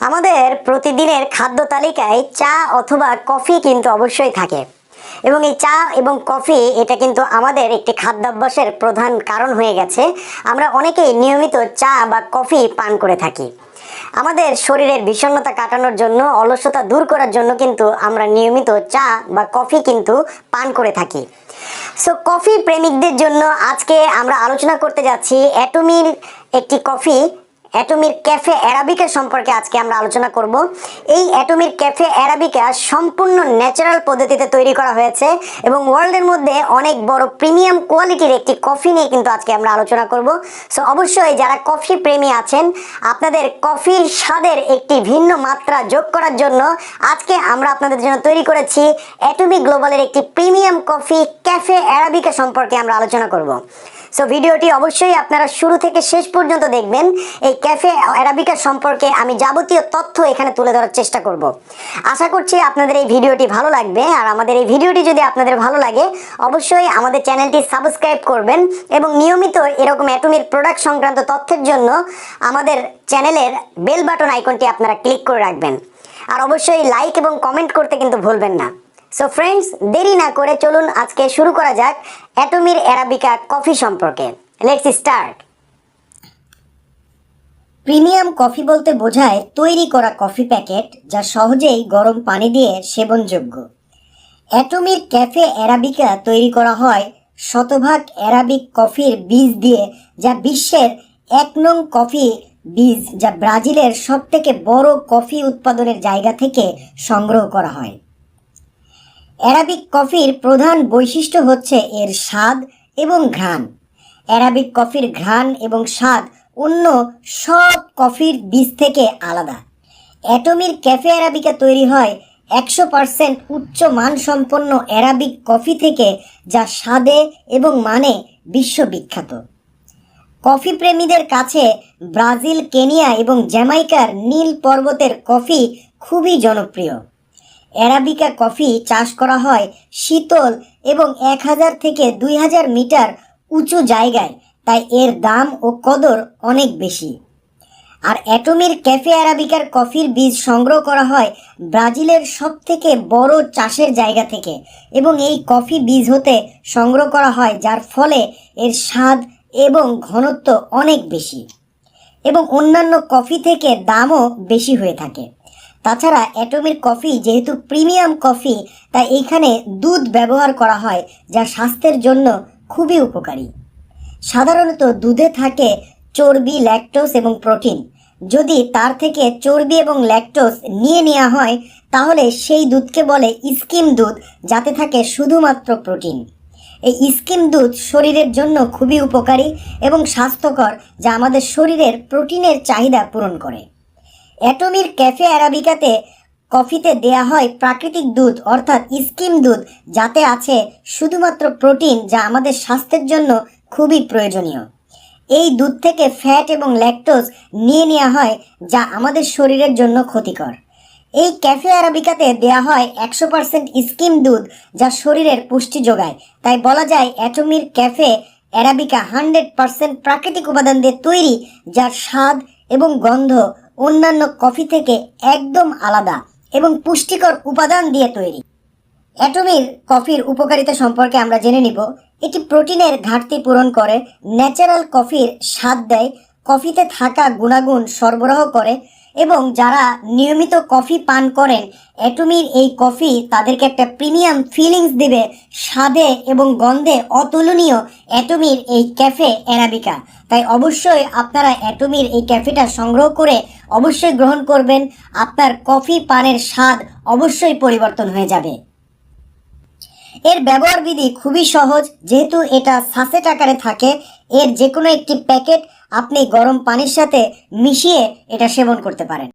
আমাদের প্রতিদিনের খাদ্য তালিকায় চা অথবা কফি কিন্তু অবশ্যই থাকে এবং এই চা এবং কফি এটা কিন্তু আমাদের একটি খাদ্যাভ্যাসের প্রধান কারণ হয়ে গেছে। আমরা অনেকেই নিয়মিত চা বা কফি পান করে থাকি। আমাদের শরীরের বিষণ্ণতা কাটানোর জন্য, অলসতা দূর করার জন্য কিন্তু আমরা নিয়মিত চা বা কফি কিন্তু পান করে থাকি। সো কফি প্রেমিকদের জন্য আজকে আমরা আলোচনা করতে যাচ্ছি অ্যাটমির একটি কফি, অ্যাটমির ক্যাফে অ্যারাবিকা সম্পর্কে আজকে আমরা আলোচনা করব। এই অ্যাটমির ক্যাফে অ্যারাবিকা সম্পূর্ণ ন্যাচারাল পদ্ধতিতে তৈরি করা হয়েছে এবং ওয়ার্ল্ডের মধ্যে অনেক বড় প্রিমিয়াম কোয়ালিটির একটি কফি নিয়ে কিন্তু আজকে আমরা আলোচনা করব। সো অবশ্যই যারা কফি প্রেমী আছেন, আপনাদের কফির স্বাদের একটি ভিন্ন মাত্রা যোগ করার জন্য আজকে আমরা আপনাদের জন্য তৈরি করেছি অ্যাটমি গ্লোবালের একটি প্রিমিয়াম কফি ক্যাফে অ্যারাবিকা সম্পর্কে আমরা আলোচনা করব। সো ভিডিওটি অবশ্যই আপনারা শুরু থেকে শেষ পর্যন্ত দেখবেন। এই ক্যাফে অ্যারাবিকা সম্পর্কে আমি যাবতীয় তথ্য এখানে তুলে ধরার চেষ্টা করব। আশা করছি আপনাদের এই ভিডিওটি ভালো লাগবে। আর আমাদের এই ভিডিওটি যদি আপনাদের ভালো লাগে, অবশ্যই আমাদের চ্যানেলটি সাবস্ক্রাইব করবেন এবং নিয়মিত এরকম অ্যাটমির প্রোডাক্ট সংক্রান্ত তথ্যের জন্য আমাদের চ্যানেলের বেল বাটন আইকনটি আপনারা ক্লিক করে রাখবেন। আর অবশ্যই লাইক এবং কমেন্ট করতে কিন্তু ভুলবেন না। সো ফ্রেন্ডস, দেরি না করে চলুন আজকে শুরু করা যাক অ্যাটমির অ্যারাবিকা কফি সম্পর্কে। Let's start. প্রিমিয়াম কফি বলতে বোঝায় তৈরি করা কফি প্যাকেট যা সহজেই গরম পানি দিয়ে সেবনযোগ্য। অ্যাটমির ক্যাফে অ্যারাবিকা তৈরি করা হয় শতভাগ অ্যারাবিক কফির বীজ দিয়ে, যা বিশ্বের 1 নং কফি বীজ, যা ব্রাজিলের সবথেকে বড় কফি উৎপাদনের জায়গা থেকে সংগ্রহ করা হয়। অ্যারাবিক কফির প্রধান বৈশিষ্ট্য হচ্ছে এর স্বাদ এবং ঘ্রাণ। অ্যারাবিক কফির ঘ্রাণ এবং স্বাদ অন্য সব কফির বীজ থেকে আলাদা। অ্যাটমির ক্যাফে অ্যারাবিকা তৈরি হয় 100% উচ্চ মানসম্পন্ন অ্যারাবিক কফি থেকে, যা স্বাদে এবং মানে বিশ্ববিখ্যাত। কফি প্রেমীদের কাছে ব্রাজিল, কেনিয়া এবং জ্যামাইকার নীল পর্বতের কফি খুবই জনপ্রিয়। অ্যারাবিকা কফি চাষ করা হয় শীতল এবং 1000 থেকে 2000 মিটার উঁচু জায়গায়, তাই এর দাম ও কদর অনেক বেশি। আর অ্যাটমির ক্যাফে অ্যারাবিকার কফির বীজ সংগ্রহ করা হয় ব্রাজিলের সবথেকে বড় চাষের জায়গা থেকে এবং এই কফি বীজ হতে সংগ্রহ করা হয়, যার ফলে এর স্বাদ এবং ঘনত্ব অনেক বেশি এবং অন্যান্য কফি থেকে দামও বেশি হয়ে থাকে। তাছাড়া অ্যাটমির কফি যেহেতু প্রিমিয়াম কফি, তাই এইখানে দুধ ব্যবহার করা হয়, যা স্বাস্থ্যের জন্য খুবই উপকারী। সাধারণত দুধে থাকে চর্বি, ল্যাকটোজ এবং প্রোটিন। যদি তার থেকে চর্বি এবং ল্যাকটোজ নিয়ে নেওয়া হয়, তাহলে সেই দুধকে বলে স্কিম দুধ, যাতে থাকে শুধুমাত্র প্রোটিন। এই স্কিম দুধ শরীরের জন্য খুবই উপকারী এবং স্বাস্থ্যকর, যা আমাদের শরীরের প্রোটিনের চাহিদা পূরণ করে। অ্যাটমির ক্যাফে অ্যারাবিকাতে কফিতে দেয়া হয় প্রাকৃতিক দুধ, অর্থাৎ স্কিম দুধ, যাতে আছে শুধুমাত্র প্রোটিন, যা আমাদের স্বাস্থ্যের জন্য খুবই প্রয়োজনীয়। এই দুধ থেকে ফ্যাট এবং ল্যাকটোজ নিয়ে নেওয়া হয়, যা আমাদের শরীরের জন্য ক্ষতিকর। এই ক্যাফে অ্যারাবিকাতে দেয়া হয় 100% স্কিম দুধ, যা শরীরের পুষ্টি যোগায়। তাই বলা যায় অ্যাটমির ক্যাফে অ্যারাবিকা 100% প্রাকৃতিক উপাদান দিয়ে তৈরি, যার স্বাদ এবং গন্ধ অন্যান্য কফি থেকে একদম আলাদা এবং পুষ্টিকর উপাদান দিয়ে তৈরি। অ্যাটমির কফির উপকারিতা সম্পর্কে আমরা জেনে নিব। এটি প্রোটিনের ঘাটতি পূরণ করে, ন্যাচারাল কফির স্বাদ দেয়, কফিতে থাকা গুণাগুণ সরবরাহ করে এবং যারা নিয়মিত কফি পান করেন, অ্যাটমির এই কফি তাদেরকে একটা প্রিমিয়াম ফিলিংস দেবে, স্বাদে এবং গন্ধে অতুলনীয় অ্যাটমির এই ক্যাফে অ্যারাবিকা। তাই অবশ্যই আপনারা অ্যাটমির এই ক্যাফেটা সংগ্রহ করে অবশ্যই গ্রহণ করবেন। আপনার কফি পানের স্বাদ অবশ্যই পরিবর্তন হয়ে যাবে। এর ব্যবহার বিধি খুবই সহজ। যেহেতু এটা সাসেট আকারে থাকে, এর যে কোনো একটি প্যাকেট আপনি গরম পানির সাথে মিশিয়ে এটা সেবন করতে পারেন।